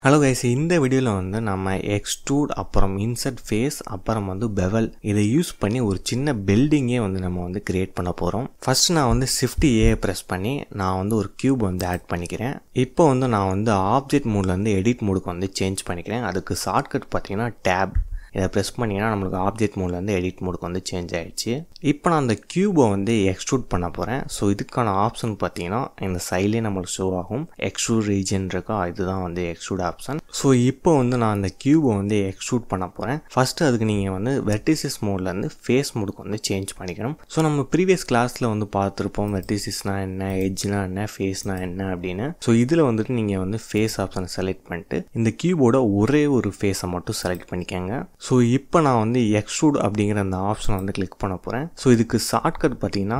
Hello guys, இந்த வீடியோவில் வந்து நம்ம எக்ஸ்ட்ரூட் அப்புறம் இன்சர்ட் ஃபேஸ் அப்புறம் வந்து பெவல் இதை யூஸ் பண்ணி ஒரு சின்ன பில்டிங்கே வந்து நம்ம வந்து கிரியேட் பண்ண போகிறோம். ஃபர்ஸ்ட் நான் வந்து Shift A ப்ரெஸ் பண்ணி நான் வந்து ஒரு கியூப் வந்து ஆட் பண்ணிக்கிறேன். இப்போ வந்து நான் வந்து ஆப்ஜெக்ட் மோட்லேருந்து எடிட் மோடுக்கு வந்து சேஞ்ச் பண்ணிக்கிறேன். அதுக்கு ஷார்ட்கட் பார்த்தீங்கன்னா டேப். இதை ப்ரெஸ் பண்ணிங்கன்னா நம்மளுக்கு ஆப்ஜெக்ட் மோட்லேருந்து எடிட் மோடுக்கு வந்து சேஞ்ச் ஆகிடுச்சு. இப்போ நான் அந்த க்யூபை வந்து எக்ஸ்ட்ரூட் பண்ண போகிறேன். ஸோ இதுக்கான ஆப்ஷன் பார்த்தீங்கன்னா இந்த சைட்லேயே நம்மளுக்கு ஷோ ஆகும். எக்ஸ்ட்ரூட் ரீஜன் இருக்கா, இதுதான் வந்து எக்ஸ்ட்ரூட் ஆப்ஷன். ஸோ இப்போ வந்து நான் அந்த க்யூபை வந்து எக்ஸ்ட்ரூட் பண்ண போகிறேன். ஃபஸ்ட்டு அதுக்கு நீங்கள் வந்து வெர்டிசஸ் மோட்லேருந்து ஃபேஸ் மோடுக்கு வந்து சேஞ்ச் பண்ணிக்கணும். ஸோ நம்ம ப்ரீவியஸ் கிளாஸில் வந்து பார்த்துருப்போம் வெர்டிசஸ்னால் என்ன, எட்ஜ்னா என்ன, ஃபேஸ்னா என்ன அப்படின்னு. ஸோ இதில் வந்துட்டு நீங்கள் வந்து ஃபேஸ் ஆப்ஷனை செலக்ட் பண்ணிட்டு இந்த க்யூபோட ஒரே ஒரு ஃபேஸை மட்டும் செலக்ட் பண்ணிக்கோங்க. ஸோ இப்போ நான் வந்து எக்ஸ்ட்ரூட் அப்படிங்கிற அந்த ஆப்ஷனை வந்து கிளிக் பண்ண போகிறேன். ஸோ இதுக்கு ஷார்ட்கட் பார்த்தீங்கன்னா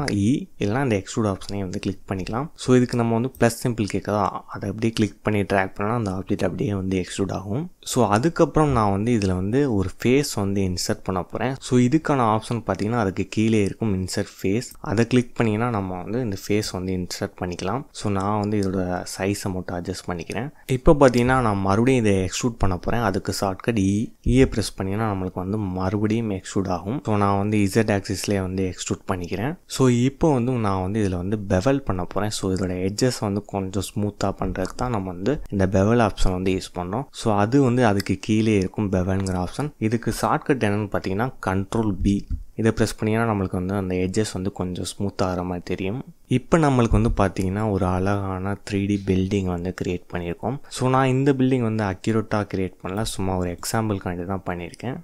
இல்லைனா அந்த எக்ஸ்ட்ரூட் ஆப்ஷனையும் வந்து கிளிக் பண்ணிக்கலாம். ஸோ இதுக்கு நம்ம வந்து ப்ளஸ் சிம்பிள் கேட்குதா, அதை அப்படியே கிளிக் பண்ணி ட்ராக் பண்ணால் அந்த ஆப்ஜெக்ட் அப்படியே வந்து எக்ஸ்ட்ரூட் ஆகும். ஸோ அதுக்கப்புறம் நான் வந்து இதில் வந்து ஒரு ஃபேஸ் வந்து இன்சர்ட் பண்ண போகிறேன். ஸோ இதுக்கான ஆப்ஷன் பார்த்தீங்கன்னா அதுக்கு கீழே இருக்கும் இன்சர்ட் ஃபேஸ். அதை கிளிக் பண்ணிங்கன்னா நம்ம வந்து இந்த ஃபேஸ் வந்து இன்சர்ட் பண்ணிக்கலாம். ஸோ நான் வந்து இதோட சைஸை மட்டும் அட்ஜஸ்ட் பண்ணிக்கிறேன். இப்போ பார்த்தீங்கன்னா நான் மறுபடியும் இதை எக்ஸ்ட்ரூட் பண்ண போகிறேன். அதுக்கு ஷார்ட்கட் ஈயை ப்ரெஸ் பண்ணிங்கன்னா நம்மளுக்கு வந்து மறுபடியும் எக்ஸ்ட்ரூட் ஆகும். ஸோ நான் வந்து Z ஆக்சிஸ்லேயே வந்து எக்ஸ்ட்ரூட் பண்ணிக்கிறேன். ஸோ இப்போ வந்து நான் வந்து இதில் வந்து பெவல் பண்ண போகிறேன். ஸோ இதோட எட்ஜஸ் வந்து கொஞ்சம் ஸ்மூத்தாக பண்ணுறதுக்கு தான் நம்ம வந்து இந்த பெவல் ஆப்ஷன் வந்து யூஸ் பண்ணோம். ஸோ அது வந்து அதுக்கு கீழே இருக்கும் பெவல்ங்கிற ஆப்ஷன். இதுக்கு ஷார்ட்கட் என்னென்னு பார்த்தீங்கன்னா Ctrl B. இதை ப்ரெஸ் பண்ணிங்கன்னா நம்மளுக்கு வந்து அந்த எட்ஜஸ் வந்து கொஞ்சம் ஸ்மூத்தாக ஆகிற மாதிரி தெரியும். இப்போ நம்மளுக்கு வந்து பார்த்தீங்கன்னா ஒரு அழகான 3D பில்டிங் வந்து கிரியேட் பண்ணியிருக்கோம். ஸோ நான் இந்த பில்டிங் வந்து அக்யூரேட்டாக கிரியேட் பண்ணல, சும்மா ஒரு எக்ஸாம்பிள்காண்டி தான் பண்ணியிருக்கேன்.